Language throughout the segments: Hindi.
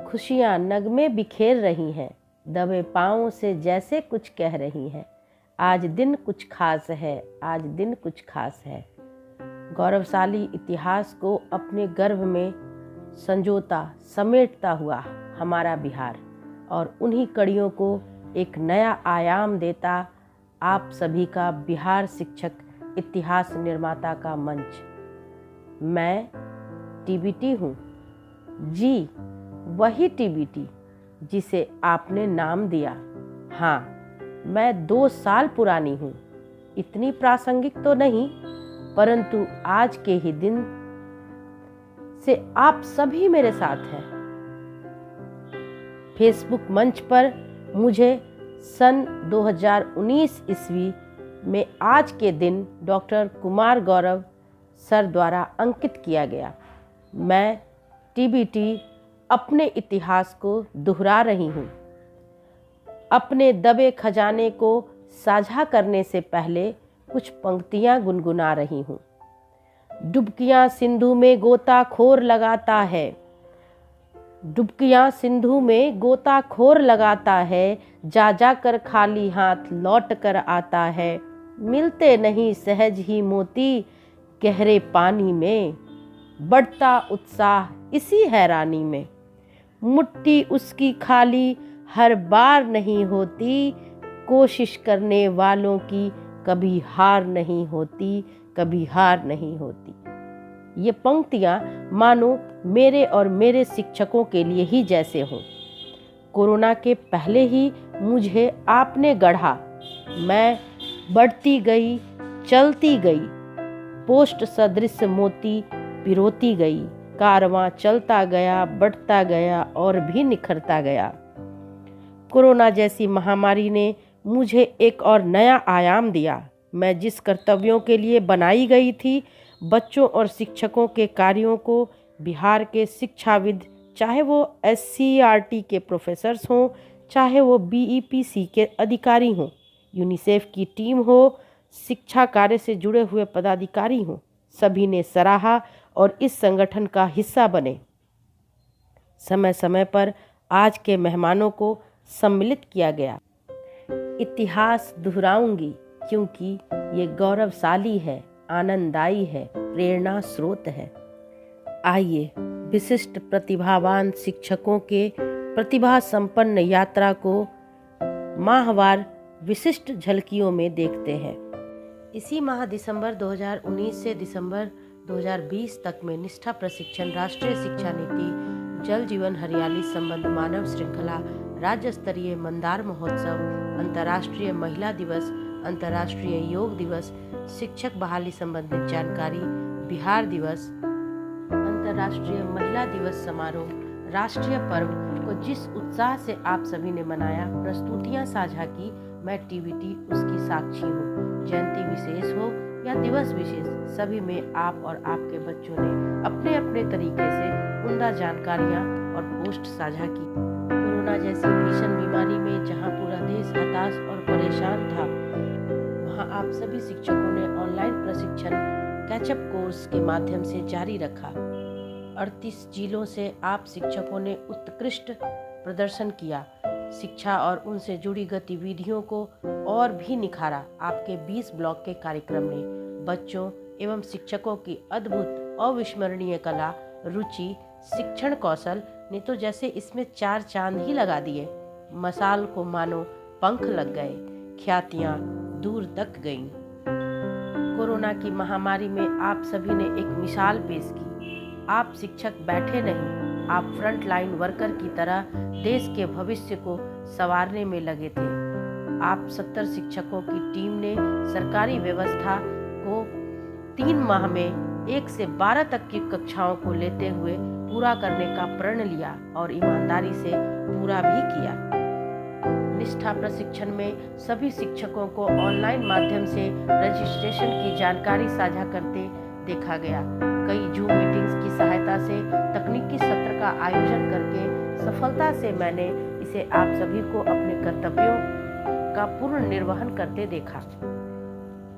खुशियाँ नगमे बिखेर रही हैं, दबे पाँवों से जैसे कुछ कह रही हैं। आज दिन कुछ खास है, आज दिन कुछ खास है। गौरवशाली इतिहास को अपने गर्भ में संजोता समेटता हुआ हमारा बिहार और उन्हीं कड़ियों को एक नया आयाम देता आप सभी का बिहार शिक्षक इतिहास निर्माता का मंच। मैं टीबीटी हूँ जी, वही टीबीटी जिसे आपने नाम दिया। हाँ, मैं 2 साल पुरानी हूँ, इतनी प्रासंगिक तो नहीं, परंतु आज के ही दिन से आप सभी मेरे साथ हैं। फेसबुक मंच पर मुझे सन 2019 ईस्वी में आज के दिन डॉक्टर कुमार गौरव सर द्वारा अंकित किया गया। मैं टीबीटी अपने इतिहास को दोहरा रही हूँ। अपने दबे खजाने को साझा करने से पहले कुछ पंक्तियाँ गुनगुना रही हूँ। डुबकियाँ सिंधु में गोताखोर लगाता है, डुबकियाँ सिंधु में गोताखोर लगाता है, जा जा कर खाली हाथ लौट कर आता है। मिलते नहीं सहज ही मोती गहरे पानी में, बढ़ता उत्साह इसी हैरानी में। मुट्ठी उसकी खाली हर बार नहीं होती, कोशिश करने वालों की कभी हार नहीं होती, कभी हार नहीं होती। ये पंक्तियाँ मानो मेरे और मेरे शिक्षकों के लिए ही जैसे हों। कोरोना के पहले ही मुझे आपने गढ़ा, मैं बढ़ती गई, चलती गई, पोस्ट सदृश मोती पिरोती गई। कारवां चलता गया, बढ़ता गया और भी निखरता गया। कोरोना जैसी महामारी ने मुझे एक और नया आयाम दिया। मैं जिस कर्तव्यों के लिए बनाई गई थी, बच्चों और शिक्षकों के कार्यों को बिहार के शिक्षाविद, चाहे वो SCERT के प्रोफेसर्स हों, चाहे वो BEPC के अधिकारी हों, यूनिसेफ की टीम हो, शिक्षा कार्य से जुड़े हुए पदाधिकारी हों, सभी ने सराहा और इस संगठन का हिस्सा बने। समय समय पर आज के मेहमानों को सम्मिलित किया गया। इतिहास दोहराऊंगी क्योंकि ये गौरवशाली है, आनंददायी है, प्रेरणा स्रोत है। आइए विशिष्ट प्रतिभावान शिक्षकों के प्रतिभा संपन्न यात्रा को माहवार विशिष्ट झलकियों में देखते हैं। इसी माह दिसंबर 2019 से दिसंबर 2020 तक में निष्ठा प्रशिक्षण, राष्ट्रीय शिक्षा नीति, जल जीवन हरियाली संबंध मानव श्रृंखला, राज्य स्तरीय मंदार महोत्सव, अंतर्राष्ट्रीय महिला दिवस, अंतर्राष्ट्रीय योग दिवस, शिक्षक बहाली संबंधित जानकारी, बिहार दिवस, अंतर्राष्ट्रीय महिला दिवस समारोह, राष्ट्रीय पर्व को जिस उत्साह से आप सभी ने मनाया, प्रस्तुतियां साझा की, मैं टीबीटी उसकी साक्षी हूँ। जयंती विशेष हो या दिवस विशेष, सभी में आप और आपके बच्चों ने अपने अपने तरीके से उम्दा जानकारियाँ और पोस्ट साझा की। कोरोना जैसी भीषण बीमारी में जहाँ पूरा देश हताश और परेशान था, वहाँ आप सभी शिक्षकों ने ऑनलाइन प्रशिक्षण कैचअप कोर्स के माध्यम से जारी रखा। 38 जिलों से आप शिक्षकों ने उत्कृष्ट प्रदर्शन किया। शिक्षा और उनसे जुड़ी गतिविधियों को और भी निखारा। आपके 20 ब्लॉक के कार्यक्रम ने बच्चों एवं शिक्षकों की अद्भुत अविस्मरणीय कला, रुचि, शिक्षण कौशल ने तो जैसे इसमें 4 चांद ही लगा दिए। मसाल को मानो पंख लग गए, ख्यातियाँ दूर तक गईं। कोरोना की महामारी में आप सभी ने एक मिसाल पेश की। आप शिक्षक बैठे नहीं, आप फ्रंट लाइन वर्कर की तरह देश के भविष्य को संवारने में लगे थे। आप 70 शिक्षकों की टीम ने सरकारी व्यवस्था को 3 माह में 1 से 12 तक की कक्षाओं को लेते हुए पूरा करने का प्रण लिया और ईमानदारी से पूरा भी किया। निष्ठा प्रशिक्षण में सभी शिक्षकों को ऑनलाइन माध्यम से रजिस्ट्रेशन की जानकारी साझा करते देखा गया। कई जूम मीटिंग्स की सहायता से तकनीकी सत्र का आयोजन करके सफलता से मैंने इसे आप सभी को अपने कर्तव्यों का पूर्ण निर्वहन करते देखा।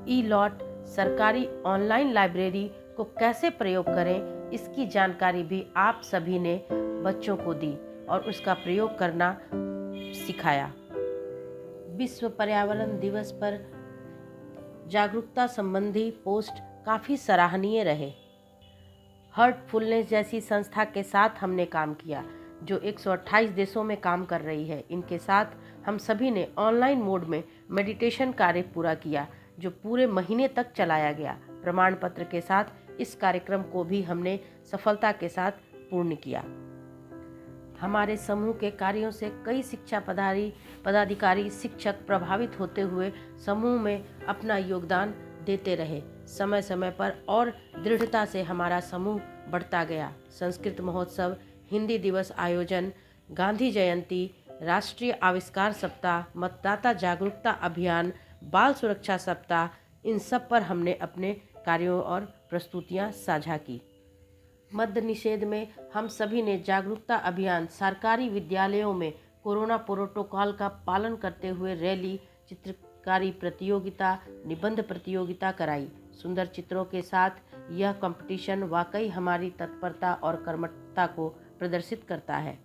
ई-लॉट सरकारी ऑनलाइन लाइब्रेरी को कैसे प्रयोग करें, इसकी जानकारी भी आप सभी ने बच्चों को दी। और उसका प्रयोग करना सिखाया। विश्व पर्यावरण दिवस पर जागरूकता संबंधी पोस्ट काफ़ी सराहनीय रहे। हार्टफुलनेस जैसी संस्था के साथ हमने काम किया जो 128 देशों में काम कर रही है। इनके साथ हम सभी ने ऑनलाइन मोड में मेडिटेशन कार्य पूरा किया जो पूरे महीने तक चलाया गया। प्रमाण पत्र के साथ इस कार्यक्रम को भी हमने सफलता के साथ पूर्ण किया। हमारे समूह के कार्यों से कई शिक्षा पदाधिकारी शिक्षक प्रभावित होते हुए समूह में अपना योगदान देते रहे। समय समय पर और दृढ़ता से हमारा समूह बढ़ता गया। संस्कृत महोत्सव, हिंदी दिवस आयोजन, गांधी जयंती, राष्ट्रीय आविष्कार सप्ताह, मतदाता जागरूकता अभियान, बाल सुरक्षा सप्ताह, इन सब पर हमने अपने कार्यों और प्रस्तुतियां साझा की। मद्य निषेध में हम सभी ने जागरूकता अभियान, सरकारी विद्यालयों में कोरोना प्रोटोकॉल का पालन करते हुए रैली, चित्रकारी प्रतियोगिता, निबंध प्रतियोगिता कराई। सुंदर चित्रों के साथ यह कंपटीशन वाकई हमारी तत्परता और कर्मठता को प्रदर्शित करता है।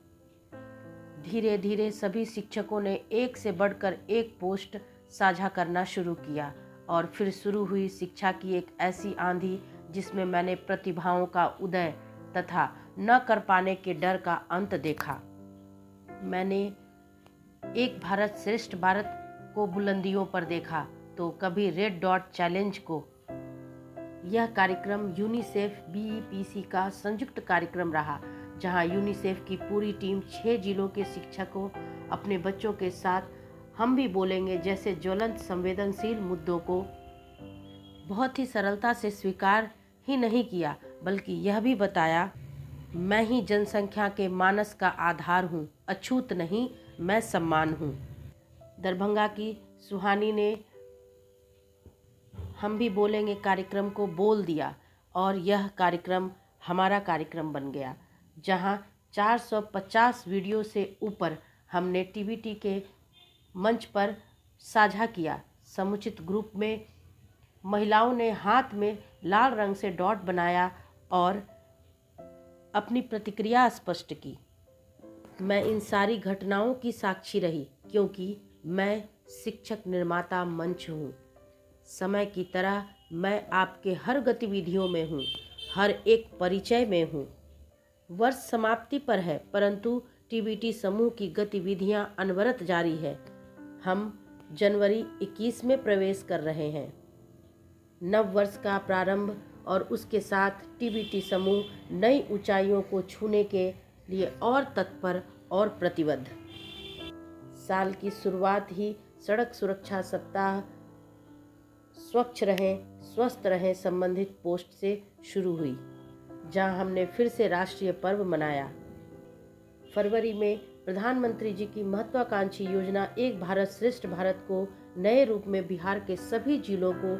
धीरे धीरे सभी शिक्षकों ने एक से बढ़कर एक पोस्ट साझा करना शुरू किया और फिर शुरू हुई शिक्षा की एक ऐसी आंधी जिसमें मैंने प्रतिभाओं का उदय तथा न कर पाने के डर का अंत देखा। मैंने एक भारत श्रेष्ठ भारत को बुलंदियों पर देखा तो कभी रेड डॉट चैलेंज को। यह कार्यक्रम यूनिसेफ बीईपीसी का संयुक्त कार्यक्रम रहा जहां यूनिसेफ की पूरी टीम 6 जिलों के शिक्षकों अपने बच्चों के साथ हम भी बोलेंगे जैसे ज्वलंत संवेदनशील मुद्दों को बहुत ही सरलता से स्वीकार ही नहीं किया बल्कि यह भी बताया, मैं ही जनसंख्या के मानस का आधार हूँ, अछूत नहीं मैं सम्मान हूँ। दरभंगा की सुहानी ने हम भी बोलेंगे कार्यक्रम को बोल दिया और यह कार्यक्रम हमारा कार्यक्रम बन गया जहां 450 वीडियो से ऊपर हमने टीवीटी के मंच पर साझा किया। समुचित ग्रुप में महिलाओं ने हाथ में लाल रंग से डॉट बनाया और अपनी प्रतिक्रिया स्पष्ट की। मैं इन सारी घटनाओं की साक्षी रही क्योंकि मैं शिक्षक निर्माता मंच हूँ। समय की तरह मैं आपके हर गतिविधियों में हूँ, हर एक परिचय में हूँ। वर्ष समाप्ति पर है परंतु टीबीटी समूह की गतिविधियां अनवरत जारी है। हम जनवरी 21 में प्रवेश कर रहे हैं। नव वर्ष का प्रारंभ और उसके साथ टीबीटी समूह नई ऊंचाइयों को छूने के लिए और तत्पर और प्रतिबद्ध। साल की शुरुआत ही सड़क सुरक्षा सप्ताह, स्वच्छ रहें स्वस्थ रहें संबंधित पोस्ट से शुरू हुई जहां हमने फिर से राष्ट्रीय पर्व मनाया। फरवरी में प्रधानमंत्री जी की महत्वाकांक्षी योजना एक भारत श्रेष्ठ भारत को नए रूप में बिहार के सभी जिलों को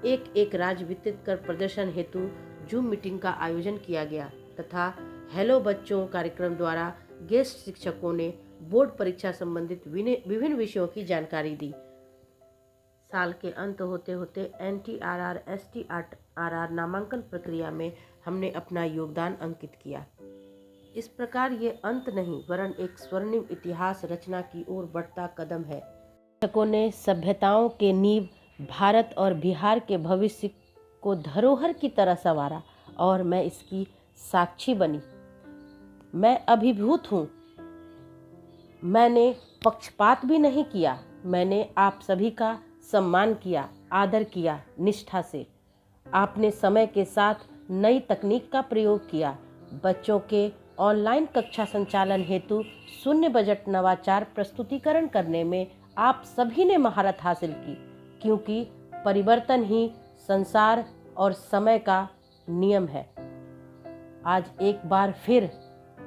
एक एक राज्य वितरित कर प्रदर्शन हेतु जूम मीटिंग का आयोजन किया गया तथा हेलो बच्चों कार्यक्रम द्वारा गेस्ट शिक्षकों ने बोर्ड परीक्षा संबंधित विभिन्न विषयों की जानकारी दी। साल के अंत होते होते NTRR STRR नामांकन प्रक्रिया में हमने अपना योगदान अंकित किया। इस प्रकार ये अंत नहीं वरन एक स्वर्णिम इतिहास रचना की ओर बढ़ता कदम है। शिक्षकों ने सभ्यताओं के नींव भारत और बिहार के भविष्य को धरोहर की तरह संवारा और मैं इसकी साक्षी बनी। मैं अभिभूत हूँ। मैंने पक्षपात भी नहीं किया। मैंने आप सभी का सम्मान किया, आदर किया निष्ठा से। आपने समय के साथ नई तकनीक का प्रयोग किया। बच्चों के ऑनलाइन कक्षा संचालन हेतु शून्य बजट नवाचार प्रस्तुतिकरण करने में आप सभी ने महारत हासिल की क्योंकि परिवर्तन ही संसार और समय का नियम है। आज एक बार फिर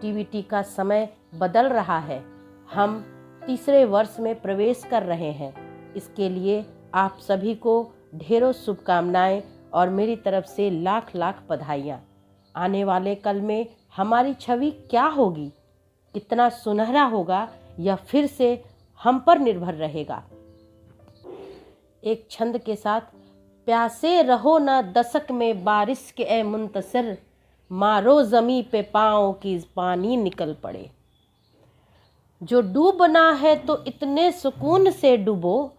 टीवीटी का समय बदल रहा है। हम तीसरे वर्ष में प्रवेश कर रहे हैं। इसके लिए आप सभी को ढेरों शुभकामनाएं और मेरी तरफ से लाख लाख बधाइयाँ। आने वाले कल में हमारी छवि क्या होगी, कितना सुनहरा होगा, यह फिर से हम पर निर्भर रहेगा। एक छंद के साथ, प्यासे रहो न दशक में बारिश के ए मुंतसिर, मारो जमी पे पाँव की पानी निकल पड़े। जो डूबना है तो इतने सुकून से डूबो,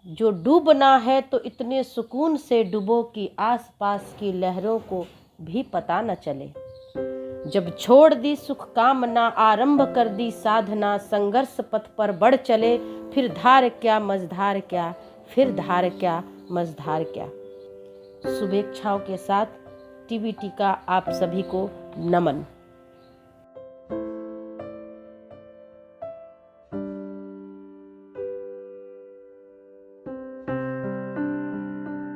जो डूबना है तो इतने सुकून से डूबो कि आसपास की लहरों को भी पता न चले। जब छोड़ दी सुख कामना, आरंभ कर दी साधना, संघर्ष पथ पर बढ़ चले, फिर धार क्या मझधार क्या, फिर धार क्या मझधार क्या। शुभेच्छाओं के साथ टीवीटी का आप सभी को नमन।